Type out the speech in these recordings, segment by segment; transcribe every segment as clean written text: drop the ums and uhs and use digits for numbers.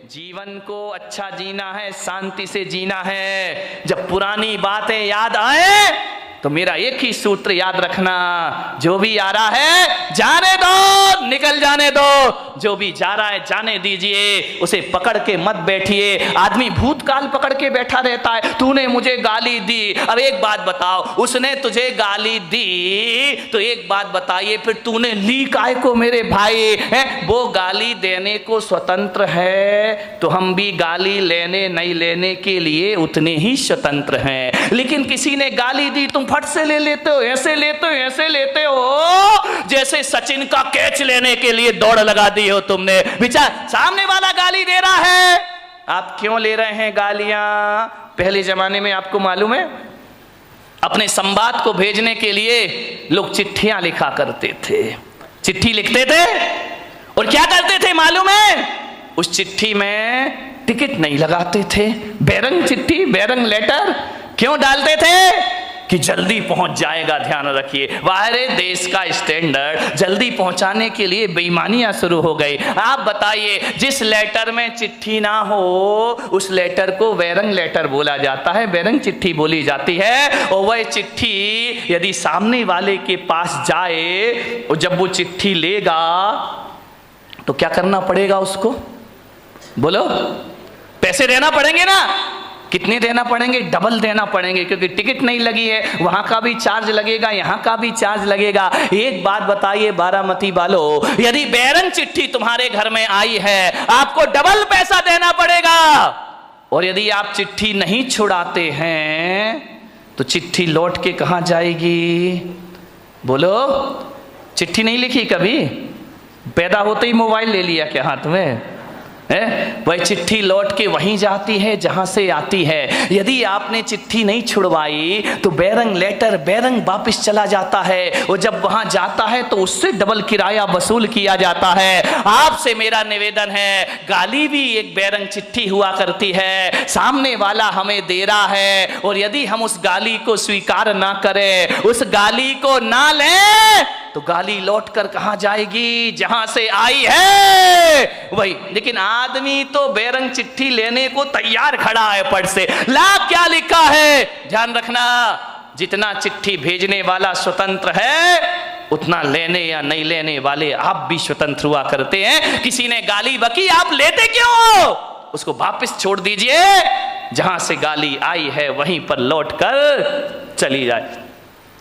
जीवन को अच्छा जीना है, शांति से जीना है। जब पुरानी बातें याद आए तो मेरा एक ही सूत्र याद रखना, जो भी आ रहा है जाने दो, निकल जाने दो। जो भी जा रहा है जाने दीजिए, उसे पकड़ के मत बैठिए। आदमी भूतकाल पकड़ के बैठा रहता है, तूने मुझे गाली दी। अब एक बात बताओ, उसने तुझे गाली दी तो एक बात बताइए, फिर तूने ली काहे को मेरे भाई? है वो गाली देने को स्वतंत्र है, तो हम भी गाली लेने नहीं लेने के लिए उतने ही स्वतंत्र हैं। लेकिन किसी ने गाली दी, तुम फट से ले लेते हो, ऐसे लेते हो, ऐसे लेते हो, जैसे सचिन का कैच लेने के लिए दौड़ लगा दी हो तुमने। विचार, सामने वाला गाली दे रहा है, आप क्यों ले रहे हैं गालियां? पहले जमाने में आपको मालूम है, अपने संवाद को भेजने के लिए लोग चिट्ठियां लिखा करते थे। चिट्ठी लिखते थे और क्या करते थे मालूम है? उस चिट्ठी में टिकट नहीं लगाते थे। बैरंग चिट्ठी, बैरंग लेटर क्यों डालते थे? कि जल्दी पहुंच जाएगा। ध्यान रखिए, बाहरे देश का स्टैंडर्ड जल्दी पहुंचाने के लिए बेईमानियां शुरू हो गई। आप बताइए, जिस लेटर में चिट्ठी ना हो उस लेटर को बैरंग लेटर बोला जाता है, बैरंग चिट्ठी बोली जाती है। और वह चिट्ठी यदि सामने वाले के पास जाए और जब वो चिट्ठी लेगा तो क्या करना पड़ेगा उसको? बोलो, पैसे देना पड़ेंगे ना? कितने देना पड़ेंगे? डबल देना पड़ेंगे, क्योंकि टिकट नहीं लगी है, वहां का भी चार्ज लगेगा, यहां का भी चार्ज लगेगा। एक बात बताइए बारामती वालों, यदि बैरंग चिट्ठी तुम्हारे घर में आई है आपको डबल पैसा देना पड़ेगा। और यदि आप चिट्ठी नहीं छुड़ाते हैं तो चिट्ठी लौट के कहां जाएगी? बोलो, चिट्ठी नहीं लिखी कभी? पैदा होते ही मोबाइल ले लिया क्या हाथ में? वह चिट्ठी लौट के वहीं जाती है जहां से आती है। यदि आपने चिट्ठी नहीं छुड़वाई तो बैरंग लेटर बैरंग वापस चला जाता है, और जब वहां जाता है तो उससे डबल किराया वसूल किया जाता है। आपसे मेरा निवेदन है, गाली भी एक बैरंग चिट्ठी हुआ करती है, सामने वाला हमें दे रहा है, और यदि हम उस गाली को स्वीकार ना करें, उस गाली को ना लें, तो गाली लौट कर कहां जाएगी? जहां से आई है वही। लेकिन आदमी तो बैरंग चिट्ठी लेने को तैयार खड़ा है, पढ़ से ला क्या लिखा है। ध्यान रखना, जितना चिट्ठी भेजने वाला स्वतंत्र है उतना लेने या नहीं लेने वाले आप भी स्वतंत्र हुआ करते हैं। किसी ने गाली बकी, आप लेते क्यों हो? उसको वापस छोड़ दीजिए, जहां से गाली आई है वहीं पर लौट कर चली जाए।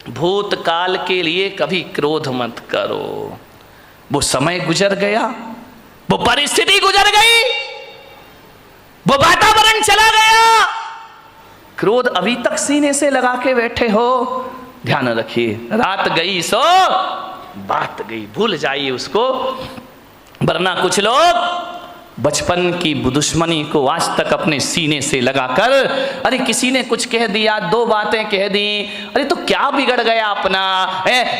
भूतकाल के लिए कभी क्रोध मत करो, वो समय गुजर गया, वो परिस्थिति गुजर गई, वो वातावरण चला गया। क्रोध अभी तक सीने से लगा के बैठे हो, ध्यान रखिए, रात गई सो बात गई, भूल जाइए उसको। वरना कुछ लोग बचपन की दुश्मनी को आज तक अपने सीने से लगाकर, अरे किसी ने कुछ कह दिया, दो बातें कह दी, अरे तो क्या बिगड़ गया अपना?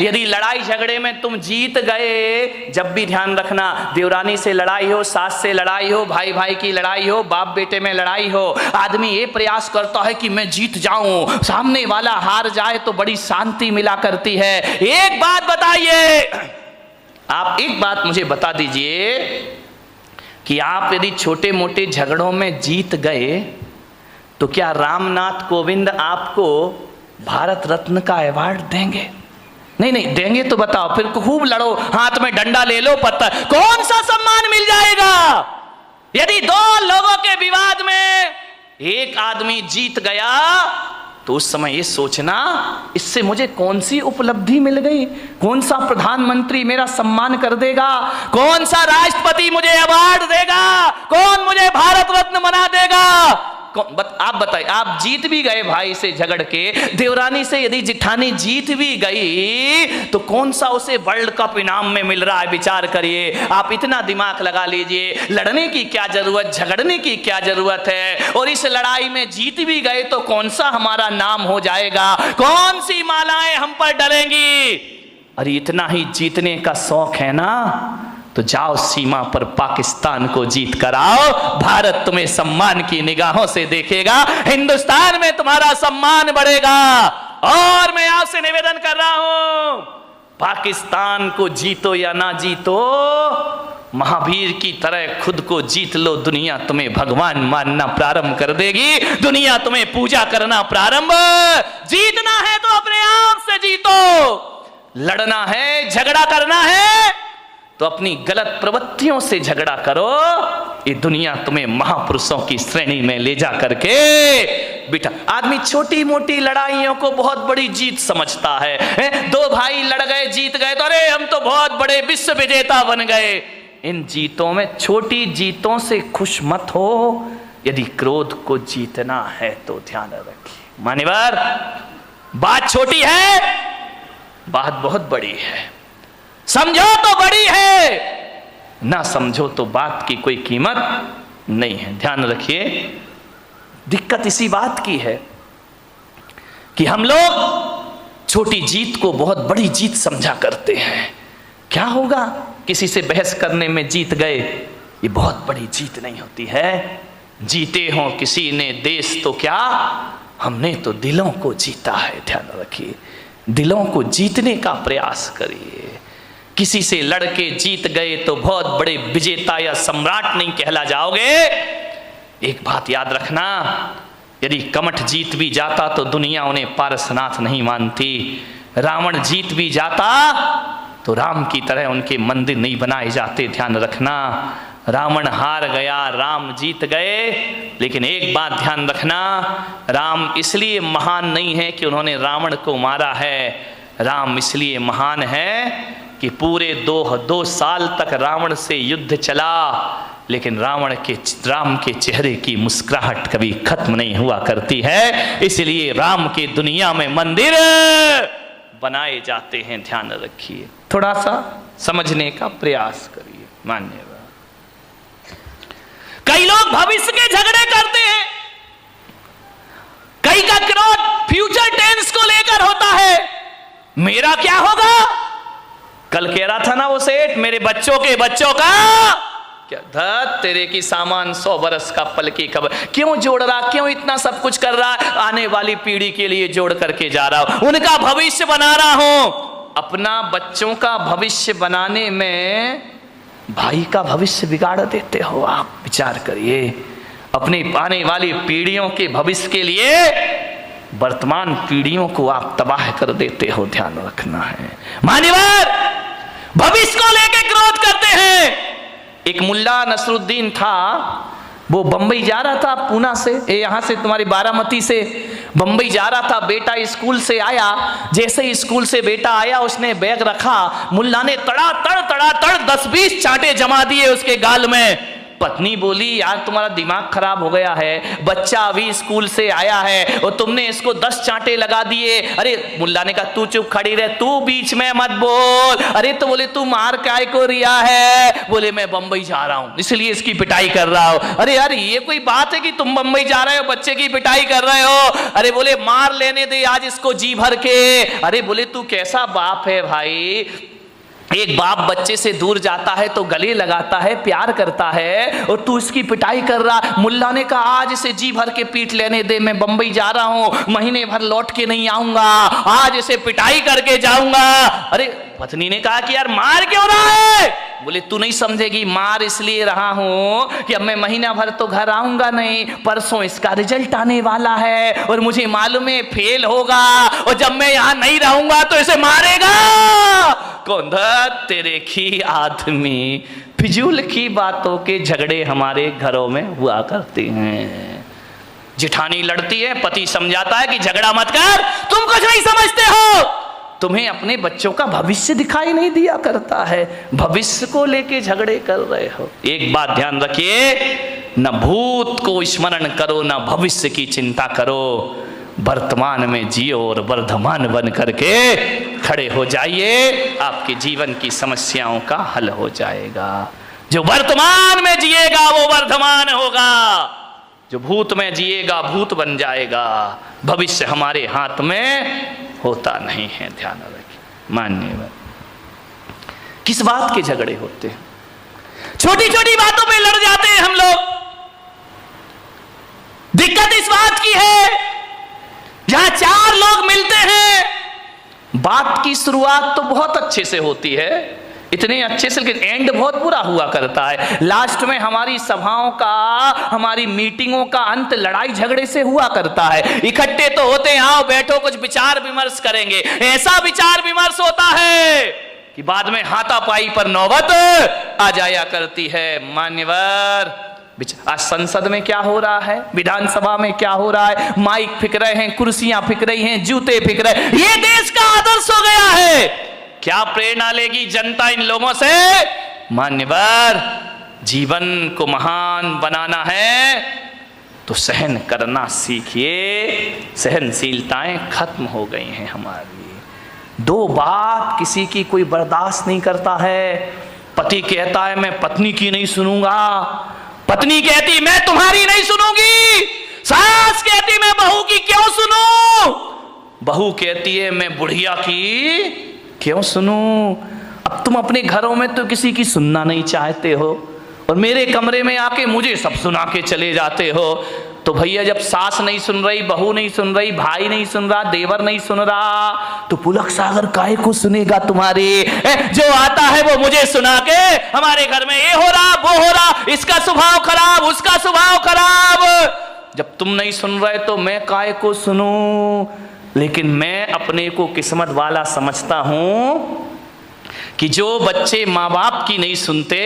यदि लड़ाई झगड़े में तुम जीत गए, जब भी ध्यान रखना, देवरानी से लड़ाई हो, सास से लड़ाई हो, भाई भाई की लड़ाई हो, बाप बेटे में लड़ाई हो, आदमी ये प्रयास करता है कि मैं जीत जाऊं, सामने वाला हार जाए तो बड़ी शांति मिला करती है। एक बात बताइए, आप एक बात मुझे बता दीजिए कि आप यदि छोटे मोटे झगड़ों में जीत गए तो क्या रामनाथ कोविंद आपको भारत रत्न का अवार्ड देंगे? नहीं नहीं देंगे तो बताओ, फिर खूब लड़ो, हाथ में डंडा ले लो, पत्थर, कौन सा सम्मान मिल जाएगा? यदि दो लोगों के विवाद में एक आदमी जीत गया तो उस समय ये सोचना, इससे मुझे कौन सी उपलब्धि मिल गई, कौन सा प्रधानमंत्री मेरा सम्मान कर देगा, कौन सा राष्ट्रपति मुझे अवार्ड देगा, कौन मुझे भारत रत्न बना देगा? आप बताइए, आप जीत भी गए भाई से झगड़ के, देवरानी से यदि जिठानी जीत भी गई तो कौन सा उसे वर्ल्ड कप इनाम में मिल रहा है? विचार करिए, आप इतना दिमाग लगा लीजिए, लड़ने की क्या जरूरत, झगड़ने की क्या जरूरत है? और इस लड़ाई में जीत भी गए तो कौन सा हमारा नाम हो जाएगा, कौन सी मालाएं हम पर डलेंगी? अरे इतना ही जीतने का शौक है ना, तो जाओ सीमा पर पाकिस्तान को जीत कर आओ, भारत तुम्हें सम्मान की निगाहों से देखेगा, हिंदुस्तान में तुम्हारा सम्मान बढ़ेगा। और मैं आपसे निवेदन कर रहा हूं, पाकिस्तान को जीतो या ना जीतो, महावीर की तरह खुद को जीत लो, दुनिया तुम्हें भगवान मानना प्रारंभ कर देगी, दुनिया तुम्हें पूजा करना प्रारंभ। जीतना है तो अपने आप से जीतो, लड़ना है, झगड़ा करना है तो अपनी गलत प्रवृत्तियों से झगड़ा करो। ये दुनिया तुम्हें महापुरुषों की श्रेणी में ले जा करके बेटा। आदमी छोटी मोटी लड़ाइयों को बहुत बड़ी जीत समझता है। दो भाई लड़ गए, जीत गए तो अरे हम तो बहुत बड़े विश्व विजेता बन गए। इन जीतों में, छोटी जीतों से खुश मत हो। यदि क्रोध को जीतना है तो ध्यान रखिए मान्यवर, बात छोटी है, बात बहुत बड़ी है। समझो तो बड़ी है, ना समझो तो बात की कोई कीमत नहीं है। ध्यान रखिए, दिक्कत इसी बात की है कि हम लोग छोटी जीत को बहुत बड़ी जीत समझा करते हैं। क्या होगा, किसी से बहस करने में जीत गए, ये बहुत बड़ी जीत नहीं होती है। जीते हो किसी ने देश तो क्या, हमने तो दिलों को जीता है। ध्यान रखिए, दिलों को जीतने का प्रयास करिए। किसी से लड़के जीत गए तो बहुत बड़े विजेता या सम्राट नहीं कहला जाओगे। एक बात याद रखना, यदि कमठ जीत भी जाता तो दुनिया उन्हें पारसनाथ नहीं मानती। रावण जीत भी जाता तो राम की तरह उनके मंदिर नहीं बनाए जाते। ध्यान रखना, रावण हार गया, राम जीत गए। लेकिन एक बात ध्यान रखना, राम इसलिए महान नहीं है कि उन्होंने रावण को मारा है। राम इसलिए महान है कि पूरे दो साल तक रावण से युद्ध चला, लेकिन राम के चेहरे की मुस्कुराहट कभी खत्म नहीं हुआ करती है। इसलिए राम के दुनिया में मंदिर बनाए जाते हैं। ध्यान रखिए, थोड़ा सा समझने का प्रयास करिए मान्यवर। कई लोग भविष्य के झगड़े करते हैं, कई का क्रोध फ्यूचर टेंस को लेकर होता है। मेरा क्या होगा, कल कह रहा था ना वो सेठ, मेरे बच्चों का क्या धत तेरे की सामान 100 बरस का पल की खबर। क्यों जोड़ रहा, क्यों इतना सब कुछ कर रहा, आने वाली पीढ़ी के लिए जोड़ करके जा रहा हूं, उनका भविष्य बना रहा हूं। अपना बच्चों का भविष्य बनाने में भाई का भविष्य बिगाड़ देते हो आप। विचार करिए, अपनी आने वाली पीढ़ियों के भविष्य के लिए वर्तमान पीढ़ियों को आप तबाह कर देते हो। ध्यान रखना है मान्यवर, भविष्य को लेकर क्रोध करते हैं। एक मुल्ला नसरुद्दीन था, वो बंबई जा रहा था, पूना से, यहाँ से तुम्हारी बारामती से बंबई जा रहा था। बेटा स्कूल से आया, जैसे ही स्कूल से बेटा आया उसने बैग रखा, मुल्ला ने तड़ा तड़ 10-20 चांटे जमा दिए उसके गाल में। पत्नी बोली, यार तुम्हारा दिमाग खराब हो गया है, बच्चा अभी स्कूल से आया है और तुमने इसको 10 चांटे लगा दिए। अरे मुल्ला ने कहा तू चुप खड़ी रह, तू बीच में मत बोल। अरे तो बोले तू मार काय को रिया है, बोले मैं बंबई जा रहा हूं इसलिए इसकी पिटाई कर रहा हूं। अरे यार ये कोई बात है कि तुम बंबई जा रहे हो बच्चे की पिटाई कर रहे हो। अरे बोले मार लेने दे आज इसको जी भर के। अरे बोले तू कैसा बाप है भाई, एक बाप बच्चे से दूर जाता है तो गले लगाता है, प्यार करता है, और तू इसकी पिटाई कर रहा। मुल्ला ने कहा आज इसे जी भर के पीट लेने दे, मैं बंबई जा रहा हूं, महीने भर लौट के नहीं आऊंगा, आज इसे पिटाई करके जाऊंगा। अरे पत्नी ने कहा कि यार मार क्यों रहा है? बोले तू नहीं समझेगी, मार इसलिए रहा हूं कि अब मैं महीना भर तो घर आऊंगा नहीं, परसों इसका रिजल्ट आने वाला है और मुझे मालूम है फेल होगा, और जब मैं यहां नहीं रहूंगा तो इसे मारेगा कौन? तेरे की आदमी, फिजूल की बातों के झगड़े हमारे घरों में हुआ करते हैं। जिठानी लड़ती है, पति समझाता है कि झगड़ा मत कर, तुम कुछ नहीं समझते हो, तुम्हें अपने बच्चों का भविष्य दिखाई नहीं दिया करता है, भविष्य को लेके झगड़े कर रहे हो। एक बात ध्यान रखिए, न भूत को स्मरण करो न भविष्य की चिंता करो, वर्तमान में जियो और वर्धमान बन करके खड़े हो जाइए, आपके जीवन की समस्याओं का हल हो जाएगा। जो वर्तमान में जिएगा वो वर्धमान होगा, जो भूत में जिएगा भूत बन जाएगा। भविष्य हमारे हाथ में होता नहीं है, ध्यान रखिए मान्यवर। किस बात के झगड़े होते हैं? छोटी छोटी बातों पे लड़ जाते हैं हम लोग। दिक्कत इस बात की है, जहां 4 लोग मिलते हैं, बात की शुरुआत तो बहुत अच्छे से होती है, इतने अच्छे से, लेकिन एंड बहुत बुरा हुआ करता है। लास्ट में हमारी सभाओं का, हमारी मीटिंगों का अंत लड़ाई झगड़े से हुआ करता है। इकट्ठे तो होते हैं, आओ बैठो कुछ विचार विमर्श करेंगे, ऐसा विचार विमर्श होता है कि बाद में हाथापाई पर नौबत आ जाया करती है। मान्यवर, आज संसद में क्या हो रहा है, विधानसभा में क्या हो रहा है, माइक फिक रहे हैं, कुर्सियां फिक रही हैं, जूते फिक रहे हैं, ये देश का आदर्श हो गया है। क्या प्रेरणा लेगी जनता इन लोगों से? मान्यवर, जीवन को महान बनाना है तो सहन करना सीखिए। सहनशीलताएं खत्म हो गई हैं हमारी। दो बात किसी की कोई बर्दाश्त नहीं करता है। पति कहता है मैं पत्नी की नहीं सुनूंगा, पत्नी कहती मैं तुम्हारी नहीं सुनूंगी, सास कहती मैं बहू की क्यों सुनूं, बहू कहती है मैं बुढ़िया की क्यों सुनूं। अब तुम अपने घरों में तो किसी की सुनना नहीं चाहते हो और मेरे कमरे में आके मुझे सब सुना के चले जाते हो। तो भैया जब सास नहीं सुन रही, बहू नहीं सुन रही, भाई नहीं सुन रहा, देवर नहीं सुन रहा, तो पुलक सागर काहे को सुनेगा तुम्हारे? जो आता है वो मुझे सुना के हमारे घर में ये हो रहा वो हो रहा, इसका स्वभाव खराब उसका स्वभाव खराब। जब तुम नहीं सुन रहे तो मैं काहे को सुनूं? लेकिन मैं अपने को किस्मत वाला समझता हूं कि जो बच्चे माँ बाप की नहीं सुनते,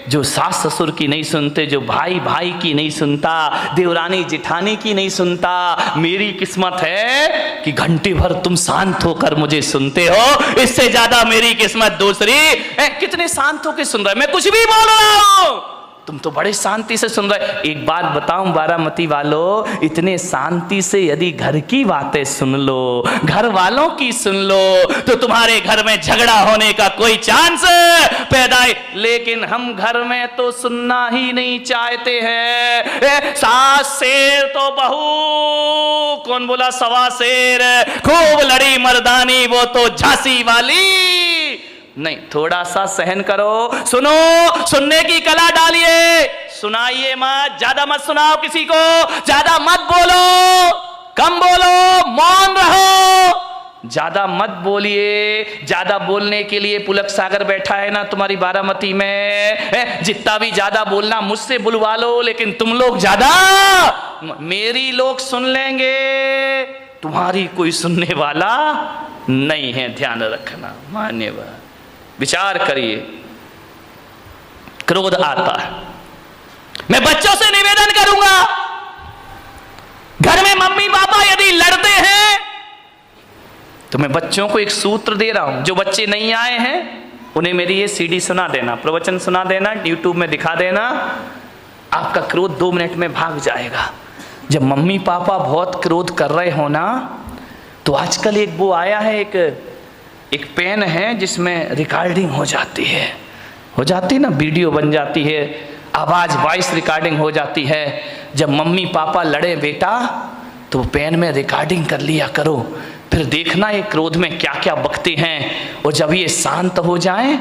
जो सास ससुर की नहीं सुनते, जो भाई भाई की नहीं सुनता, देवरानी जिठानी की नहीं सुनता, मेरी किस्मत है कि घंटे भर तुम शांत होकर मुझे सुनते हो। इससे ज्यादा मेरी किस्मत दूसरी। कितने शांत होकर सुन रहे, मैं कुछ भी बोल रहा हूं तुम तो बड़े शांति से सुन रहे। एक बात बताऊं बारामती वालों, इतने शांति से यदि घर की बातें सुन लो, घर वालों की सुन लो, तो तुम्हारे घर में झगड़ा होने का कोई चांस पैदा है। लेकिन हम घर में तो सुनना ही नहीं चाहते हैं। सास शेर तो बहू, कौन बोला सवा शेर, खूब लड़ी मर्दानी वो तो झांसी वाली। नहीं, थोड़ा सा सहन करो, सुनो, सुनने की कला डालिए, सुनाइए मत, ज्यादा मत सुनाओ किसी को, ज्यादा मत बोलो, कम बोलो, मौन रहो, ज्यादा मत बोलिए। ज्यादा बोलने के लिए पुलक सागर बैठा है ना तुम्हारी बारामती में, जितना भी ज्यादा बोलना मुझसे बुलवा लो, लेकिन तुम लोग ज्यादा, मेरी लोग सुन लेंगे, तुम्हारी कोई सुनने वाला नहीं है, ध्यान रखना। मान्यवर, विचार करिए, क्रोध आता है। मैं बच्चों से निवेदन करूंगा, घर में मम्मी पापा यदि लड़ते हैं तो मैं बच्चों को एक सूत्र दे रहा हूं। जो बच्चे नहीं आए हैं उन्हें मेरी ये सीडी सुना देना, प्रवचन सुना देना, यूट्यूब में दिखा देना, आपका क्रोध 2 मिनट में भाग जाएगा। जब मम्मी पापा बहुत क्रोध कर रहे हो ना, तो आजकल एक वो आया है, एक पेन है जिसमें रिकॉर्डिंग हो जाती ना, वीडियो बन जाती है, आवाज वॉइस रिकॉर्डिंग हो जाती है। जब मम्मी पापा लड़े बेटा तो पेन में रिकॉर्डिंग कर लिया करो, फिर देखना ये क्रोध में क्या क्या बकते हैं। और जब ये शांत हो जाए,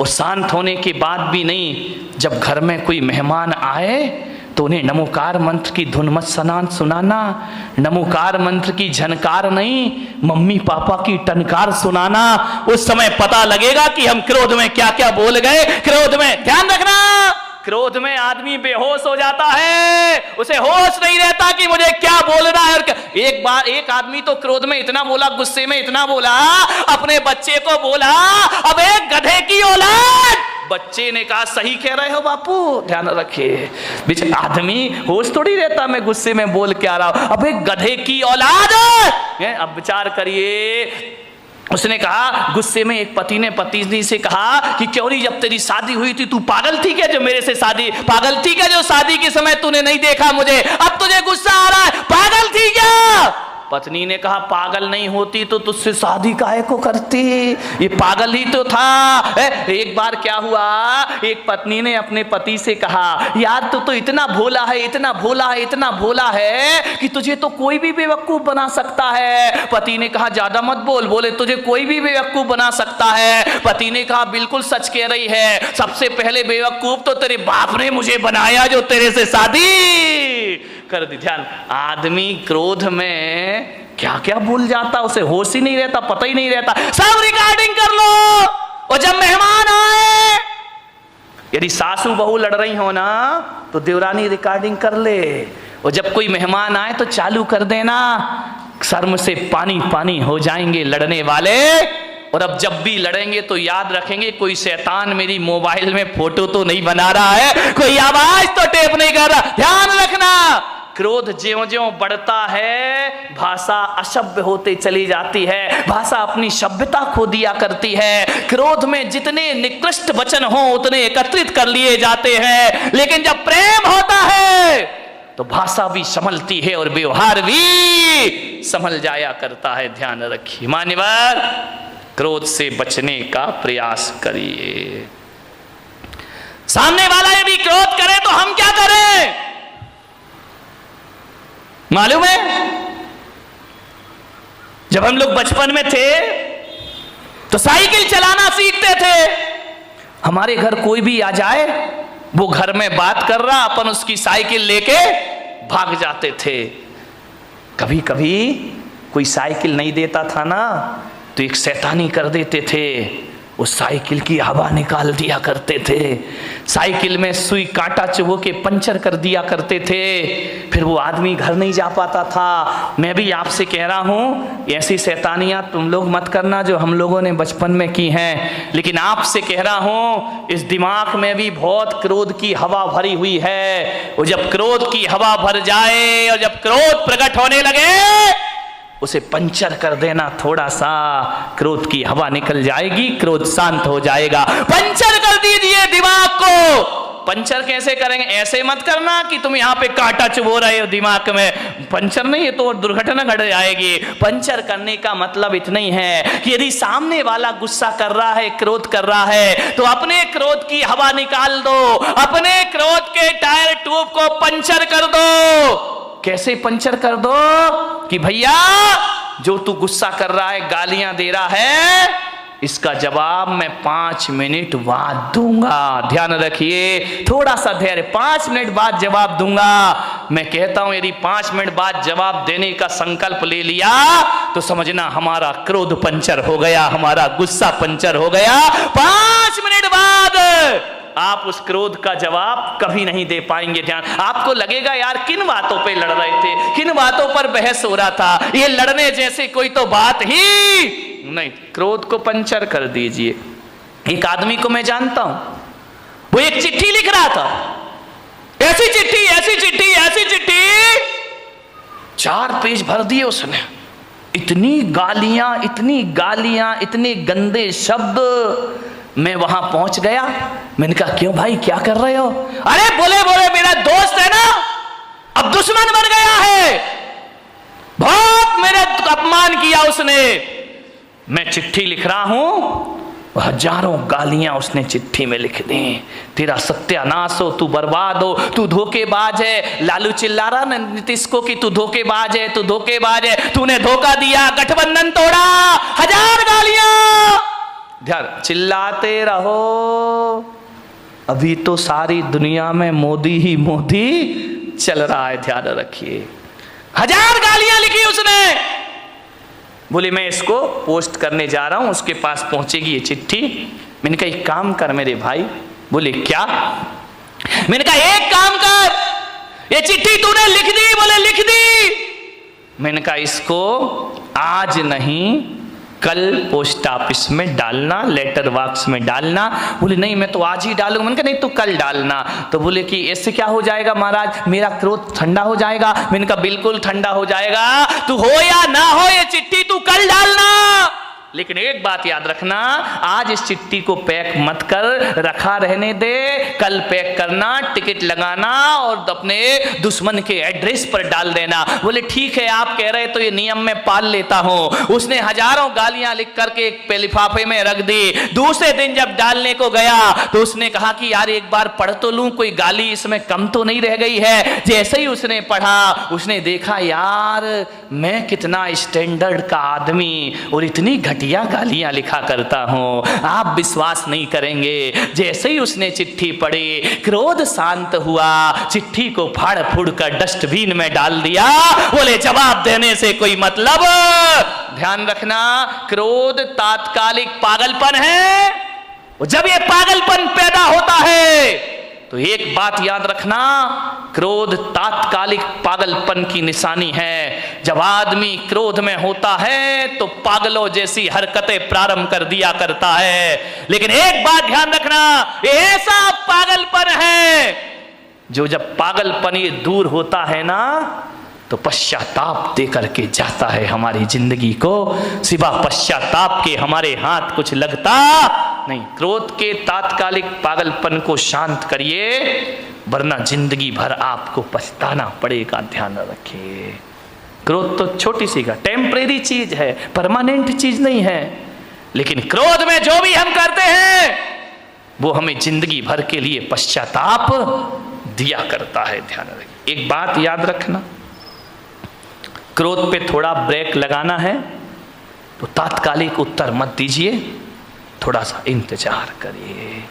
और शांत होने के बाद भी नहीं, जब घर में कोई मेहमान आए तो उन्हें नमोकार मंत्र की धुन मत सुनाना, नमोकार मंत्र की झनकार नहीं, मम्मी पापा की टनकार सुनाना। उस समय पता लगेगा कि हम क्रोध में क्या क्या बोल गए। क्रोध में ध्यान रखना, क्रोध में आदमी बेहोश हो जाता है, उसे होश नहीं रहता कि मुझे क्या बोलना है। एक बार एक आदमी तो क्रोध में इतना बोला, गुस्से में इतना बोला, अपने बच्चे को बोला, अब एक गधे की औलाद। बच्चे ने कहा सही कह रहे हो बापू, ध्यान रखिए, बीच आदमी होश थोड़ी रहता, मैं गुस्से में बोल के आ रहा हूं, अब एक गधे की औलाद। अब विचार करिए, उसने कहा, गुस्से में एक पति ने पत्नी से कहा कि क्यों नहीं, जब तेरी शादी हुई थी तू पागल थी क्या, जो मेरे से शादी, पागल थी क्या जो शादी के समय तूने नहीं देखा मुझे, अब तुझे गुस्सा आ रहा है, पागल थी क्या? पत्नी ने कहा पागल नहीं होती तो तुझसे शादी काहे को करती, ये पागल ही तो था। एक बार क्या हुआ, एक पत्नी ने अपने पति से कहा यार तू तो इतना भोला है, इतना भोला है, इतना भोला है कि तुझे तो कोई भी बेवकूफ बना सकता है। पति ने कहा ज्यादा मत बोल, बोले तुझे कोई भी बेवकूफ बना सकता है। पति ने कहा बिल्कुल सच कह रही है, सबसे पहले बेवकूफ तो तेरे बाप ने मुझे बनाया जो तेरे से शादी कर दी। ध्यान, आदमी क्रोध में क्या क्या भूल जाता, उसे होश ही नहीं रहता, पता ही नहीं रहता। सब रिकॉर्डिंग कर लो और जब मेहमान आए, यदि सासू बहू लड़ रही हो ना तो देवरानी रिकॉर्डिंग कर ले, और जब कोई मेहमान आए तो चालू कर देना, शर्म से पानी पानी हो जाएंगे लड़ने वाले। और अब जब भी लड़ेंगे तो याद रखेंगे कोई शैतान मेरी मोबाइल में फोटो तो नहीं बना रहा है, कोई आवाज तो टेप नहीं कर रहा। ध्यान रखना, क्रोध ज्यों-ज्यों बढ़ता है भाषा असभ्य होते चली जाती है, भाषा अपनी सभ्यता खो दिया करती है। क्रोध में जितने निकृष्ट वचन हो उतने एकत्रित कर लिए जाते हैं, लेकिन जब प्रेम होता है तो भाषा भी संभलती है और व्यवहार भी संभल जाया करता है। ध्यान रखिए मान्यवर, क्रोध से बचने का प्रयास करिए। सामने वाला यदि क्रोध करे तो हम क्या करें मालूम है? जब हम लोग बचपन में थे तो साइकिल चलाना सीखते थे। हमारे घर कोई भी आ जाए, वो घर में बात कर रहा, अपन उसकी साइकिल लेके भाग जाते थे। कभी कभी कोई साइकिल नहीं देता था ना तो एक शैतानी कर देते थे, उस साइकिल की हवा निकाल दिया करते थे, साइकिल में सुई कांटा चुभो के पंचर कर दिया करते थे, फिर वो आदमी घर नहीं जा पाता था। मैं भी आपसे कह रहा हूँ ऐसी शैतानियाँ तुम लोग मत करना जो हम लोगों ने बचपन में की हैं, लेकिन आपसे कह रहा हूँ इस दिमाग में भी बहुत क्रोध की हवा भरी हुई है। और जब क्रोध की हवा भर जाए और जब क्रोध प्रकट होने लगे उसे पंचर कर देना, थोड़ा सा क्रोध की हवा निकल जाएगी, क्रोध शांत हो जाएगा। पंचर कर दीजिए दिमाग को। पंचर कैसे करेंगे? ऐसे मत करना कि तुम यहाँ पे कांटा चुभो रहे हो दिमाग में, पंचर नहीं है तो दुर्घटना घट जाएगी। पंचर करने का मतलब इतना ही है कि यदि सामने वाला गुस्सा कर रहा है, क्रोध कर रहा है, तो अपने क्रोध की हवा निकाल दो, अपने क्रोध के टायर ट्यूब को पंचर कर दो। कैसे पंचर कर दो कि भैया जो तू गुस्सा कर रहा है, गालियां दे रहा है, इसका जवाब मैं 5 मिनट बाद दूंगा। ध्यान रखिए, थोड़ा सा धैर्य, 5 मिनट बाद जवाब दूंगा। मैं कहता हूं यदि 5 मिनट बाद जवाब देने का संकल्प ले लिया तो समझना हमारा क्रोध पंचर हो गया, हमारा गुस्सा पंचर हो गया। 5 मिनट बाद आप उस क्रोध का जवाब कभी नहीं दे पाएंगे। ध्यान, आपको लगेगा यार किन बातों पे लड़ रहे थे, किन बातों पर बहस हो रहा था, ये लड़ने जैसे कोई तो बात ही नहीं। क्रोध को पंचर कर दीजिए। एक आदमी को मैं जानता हूं, वो एक चिट्ठी लिख रहा था, ऐसी चिट्ठी ऐसी चिट्ठी ऐसी चिट्ठी, 4 पेज भर दिए उसने। इतनी गालियां इतने गंदे शब्द। मैं वहां पहुंच गया, मैंने कहा क्यों भाई क्या कर रहे हो? अरे बोले मेरा दोस्त है ना, अब दुश्मन बन गया है, बहुत मेरा अपमान किया उसने। मैं चिट्ठी लिख रहा हूं, हजारों गालियां उसने चिट्ठी में लिख दी। तेरा सत्यानाश हो, तू बर्बाद हो, तू धोखेबाज है। लालू चिल्ला रहा ना नीतीश को कि तू धोखेबाज है, तू धोखेबाज है, तूने धोखा दिया, गठबंधन तोड़ा, 1000 गालियां। ध्यान, चिल्लाते रहो, अभी तो सारी दुनिया में मोदी ही मोदी चल रहा है। ध्यान रखिए, 1000 गालियां लिखी उसने। बोले मैं इसको पोस्ट करने जा रहा हूं, उसके पास पहुंचेगी ये चिट्ठी। मैंने कहा एक काम कर मेरे भाई। बोले क्या? मैंने कहा एक काम कर, ये चिट्ठी तूने लिख दी? बोले लिख दी। मैंने कहा इसको आज नहीं कल पोस्ट ऑफिस में डालना, लेटर बॉक्स में डालना। बोले नहीं मैं तो आज ही डालूंगा। मैंने कहा नहीं तू कल डालना। तो बोले कि इससे क्या हो जाएगा महाराज, मेरा क्रोध ठंडा हो जाएगा। मैंने कहा बिल्कुल ठंडा हो जाएगा, तू हो या ना हो ये चिट्ठी तू कल डालना। लेकिन एक बात याद रखना, आज इस चिट्ठी को पैक मत कर, रखा रहने दे, कल पैक करना, टिकट लगाना और अपने दुश्मन के एड्रेस पर डाल देना। बोले ठीक है आप कह रहे तो ये नियम में पाल लेता हूं। उसने हजारों गालियां लिख करके एक लिफाफे में रख दी। दूसरे दिन जब डालने को गया तो उसने कहा कि यार एक बार पढ़ तो लूं, कोई गाली इसमें कम तो नहीं रह गई है। जैसे ही उसने पढ़ा, उसने देखा यार मैं कितना स्टैंडर्ड का आदमी और इतनी घटिया गालियां लिखा करता हूं, आप विश्वास नहीं करेंगे। जैसे ही उसने चिट्ठी पढ़ी, क्रोध शांत हुआ, चिट्ठी को फाड़ फूड़ कर डस्टबिन में डाल दिया। बोले जवाब देने से कोई मतलब। ध्यान रखना, क्रोध तात्कालिक पागलपन है, और जब ये पागलपन पैदा होता है तो एक बात याद रखना, क्रोध तात्कालिक पागलपन की निशानी है। जब आदमी क्रोध में होता है तो पागलों जैसी हरकतें प्रारंभ कर दिया करता है। लेकिन एक बात ध्यान रखना, ये ऐसा पागलपन है जो जब पागलपन ये दूर होता है ना तो पश्चाताप दे करके जाता है हमारी जिंदगी को। सिवा पश्चाताप के हमारे हाथ कुछ लगता नहीं। क्रोध के तात्कालिक पागलपन को शांत करिए, वरना जिंदगी भर आपको पछताना पड़ेगा। ध्यान रखिए, क्रोध तो छोटी सी का टेम्परेरी चीज है, परमानेंट चीज नहीं है। लेकिन क्रोध में जो भी हम करते हैं वो हमें जिंदगी भर के लिए पश्चाताप दिया करता है। ध्यान रखिए, एक बात याद रखना, क्रोध पे थोड़ा ब्रेक लगाना है तो तात्कालिक उत्तर मत दीजिए, थोड़ा सा इंतजार करिए।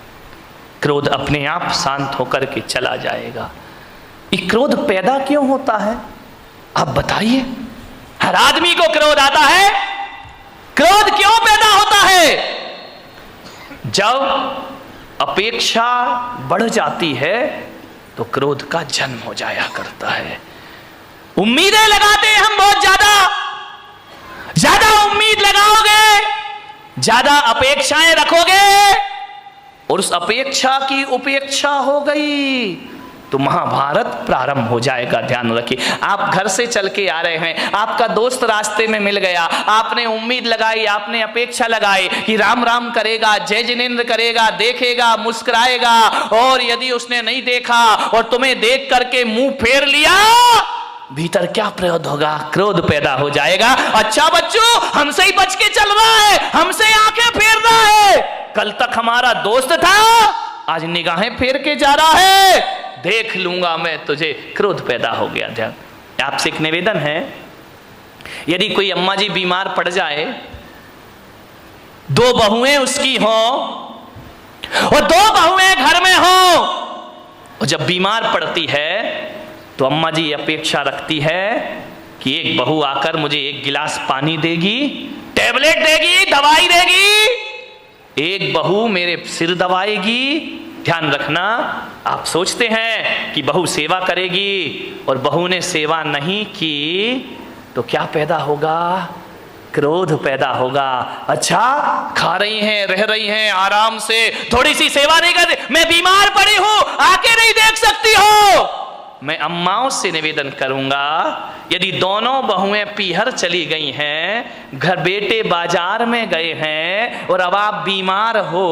क्रोध अपने आप शांत होकर के चला जाएगा। ये क्रोध पैदा क्यों होता है आप बताइए? हर आदमी को क्रोध आता है। क्रोध क्यों पैदा होता है? जब अपेक्षा बढ़ जाती है तो क्रोध का जन्म हो जाया करता है। उम्मीदें लगाते हैं हम बहुत ज्यादा उम्मीद लगाओगे, ज्यादा अपेक्षाएं रखोगे और उस अपेक्षा की उपेक्षा हो गई तो महाभारत प्रारंभ हो जाएगा। ध्यान रखिए, आप घर से चल के आ रहे हैं, आपका दोस्त रास्ते में मिल गया, आपने उम्मीद लगाई, आपने अपेक्षा लगाई कि राम राम करेगा, जय जिनेंद्र करेगा, देखेगा, मुस्कुराएगा, और यदि उसने नहीं देखा और तुम्हें देख करके मुंह फेर लिया, भीतर क्या प्रयोग होगा? क्रोध पैदा हो जाएगा। अच्छा बच्चों, हमसे ही बच के चल रहा है, हमसे आंखें फेर रहा है, कल तक हमारा दोस्त था, आज निगाहें फेर के जा रहा है, देख लूंगा मैं तुझे। क्रोध पैदा हो गया। ध्यान, आपसे एक निवेदन है, यदि कोई अम्मा जी बीमार पड़ जाए, दो बहुएं उसकी हो और दो बहुएं घर में हो, और जब बीमार पड़ती है तो अम्मा जी अपेक्षा रखती है कि एक बहू आकर मुझे एक गिलास पानी देगी, टैबलेट देगी, दवाई देगी, एक बहू मेरे सिर दबाएगी। ध्यान रखना, आप सोचते हैं कि बहू सेवा करेगी और बहू ने सेवा नहीं की तो क्या पैदा होगा? क्रोध पैदा होगा। अच्छा, खा रही हैं, रह रही हैं आराम से, थोड़ी सी सेवा नहीं करती, मैं बीमार पड़ी हूं, आके नहीं देख सकती हो। मैं अम्माओं से निवेदन करूंगा, यदि दोनों बहुएं पीहर चली गई हैं, घर बेटे बाजार में गए हैं और अब आप बीमार हो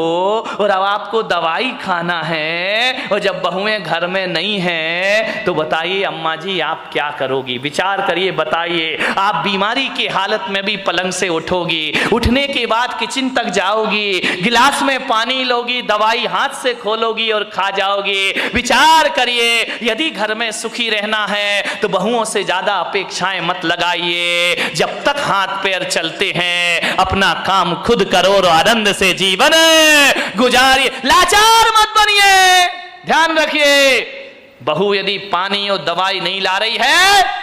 और अब आपको दवाई खाना है, और जब बहुएं घर में नहीं हैं तो बताइए अम्मा जी आप क्या करोगी? विचार करिए, बताइए। आप बीमारी की हालत में भी पलंग से उठोगी, उठने के बाद किचन तक जाओगी, गिलास में पानी लोगी, दवाई हाथ से खोलोगी और खा जाओगी। विचार करिए, यदि घर में सुखी रहना है तो बहुओं से ज्यादा अपेक्षाएं मत लगाइए। जब तक हाथ पैर चलते हैं अपना काम खुद करो और आनंद से जीवन गुजारिए, लाचार मत बनिए। ध्यान रखिए, बहू यदि पानी और दवाई नहीं ला रही है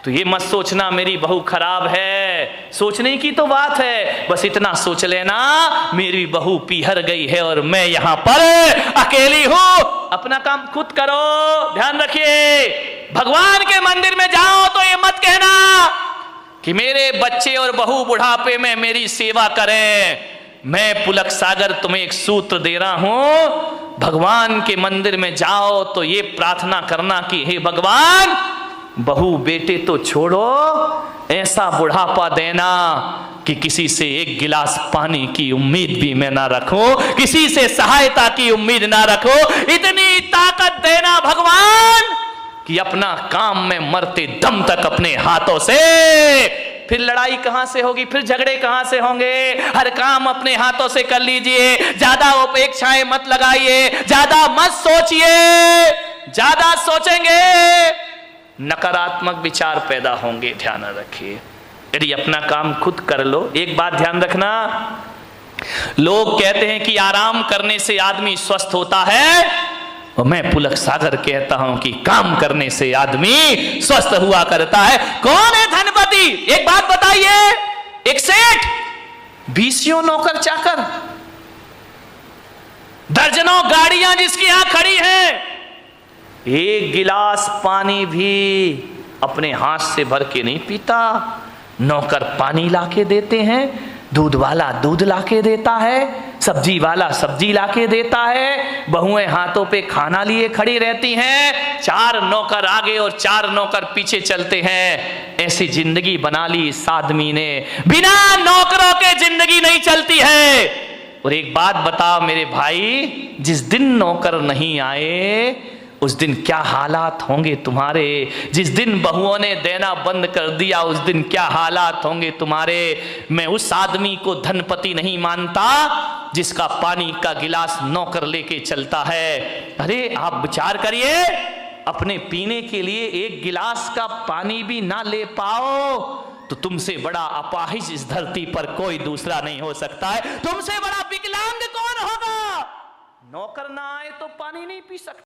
तो ये मत सोचना मेरी बहू खराब है, सोचने की तो बात है, बस इतना सोच लेना मेरी बहू पीहर गई है और मैं यहां पर अकेली हूं। अपना काम खुद करो। ध्यान रखिए, भगवान के मंदिर में जाओ तो ये मत कहना कि मेरे बच्चे और बहू बुढ़ापे में मेरी सेवा करें। मैं पुलक सागर तुम्हें एक सूत्र दे रहा हूं, भगवान के मंदिर में जाओ तो ये प्रार्थना करना कि हे भगवान, बहू बेटे तो छोड़ो, ऐसा बुढ़ापा देना कि किसी से एक गिलास पानी की उम्मीद भी मैं ना रखूं, किसी से सहायता की उम्मीद ना रखूं। इतनी ताकत देना भगवान कि अपना काम में मरते दम तक अपने हाथों से, फिर लड़ाई कहां से होगी, फिर झगड़े कहां से होंगे? हर काम अपने हाथों से कर लीजिए, ज्यादा अपेक्षाएं मत लगाइए, ज्यादा मत सोचिए। ज्यादा सोचेंगे नकारात्मक विचार पैदा होंगे। ध्यान रखिए, यदि अपना काम खुद कर लो। एक बात ध्यान रखना, लोग कहते हैं कि आराम करने से आदमी स्वस्थ होता है, और मैं पुलक सागर कहता हूं कि काम करने से आदमी स्वस्थ हुआ करता है। कौन है धनपति? एक बात बताइए, एक सेठ, 20 नौकर चाकर, दर्जनों गाड़ियां जिसकी यहां खड़ी हैं, एक गिलास पानी भी अपने हाथ से भर के नहीं पीता। नौकर पानी लाके देते हैं, दूध वाला दूध लाके देता है, सब्जी वाला सब्जी लाके देता है, बहुएं हाथों पे खाना लिए खड़ी रहती हैं, 4 नौकर आगे और 4 नौकर पीछे चलते हैं। ऐसी जिंदगी बना ली इस आदमी ने, बिना नौकरों के जिंदगी नहीं चलती है। और एक बात बताओ मेरे भाई, जिस दिन नौकर नहीं आए उस दिन क्या हालात होंगे तुम्हारे। जिस दिन बहुओं ने देना बंद कर दिया उस दिन क्या हालात होंगे तुम्हारे। मैं उस आदमी को धनपति नहीं मानता जिसका पानी का गिलास नौकर लेके चलता है। अरे आप विचार करिए, अपने पीने के लिए एक गिलास का पानी भी ना ले पाओ तो तुमसे बड़ा अपाहिज इस धरती पर कोई दूसरा नहीं हो सकता है। तुमसे बड़ा विकलांग कौन होगा। नौकर ना आए तो पानी नहीं पी सकता।